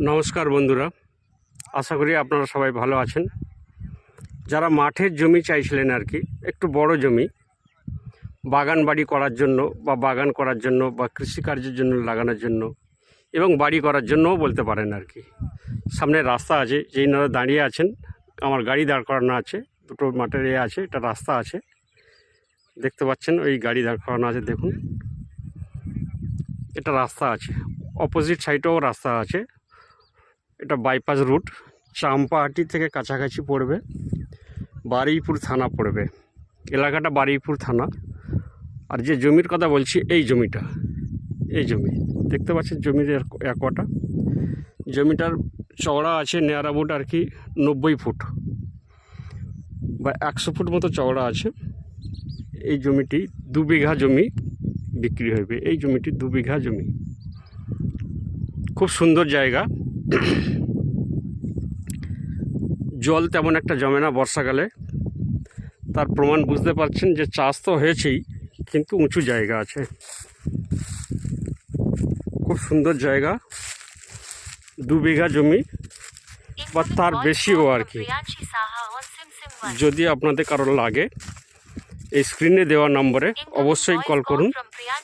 নমস্কার বন্ধুরা, আশা করি আপনারা সবাই ভালো আছেন। যারা মাঠের জমি চাইছিলেন আর কি, একটু বড় জমি বাগান বাড়ি করার জন্য বা বাগান করার জন্য বা কৃষিকার্যের জন্য লাগানোর জন্য এবং বাড়ি করার জন্যও বলতে পারেন আর কি। সামনে রাস্তা আছে, যেই নারা দাঁড়িয়ে আছেন, আমার গাড়ি দাঁড় করানো আছে, দুটো মাঠের আছে, এটা রাস্তা আছে, দেখতে পাচ্ছেন ওই গাড়ি দাঁড় করানো আছে, দেখুন এটা রাস্তা আছে, অপোজিট সাইডেও রাস্তা আছে। এটা বাইপাস রুট, চাম্পাহাটি থেকে কাছাকাছি পড়বে, বারুইপুর থানা পড়বে, এলাকাটা বারুইপুর থানা। আর যে জমির কথা বলছি, এই জমিটা, এই জমি দেখতে পাচ্ছেন, জমির একটা জমিটার চওড়া আছে নেয়ার অ্যাবাউট আর কি 90 ফুট বা 100 ফুট মতো চওড়া আছে। এই জমিটি 2 বিঘা জমি বিক্রি হবে। এই জমিটি 2 বিঘা জমি, খুব সুন্দর জায়গা। জল তেমন একটা জমে না বর্ষাকালে, তার প্রমাণ বুঝতে পারছেন যে চাষ তো হয়েছেই, কিন্তু উঁচু জায়গা আছে, খুব সুন্দর জায়গা। 2 বিঘা জমি বা তার বেশিও আর কি। যদি আপনাদের কারো লাগে, এই স্ক্রিনে দেওয়া নম্বরে অবশ্যই কল করুন,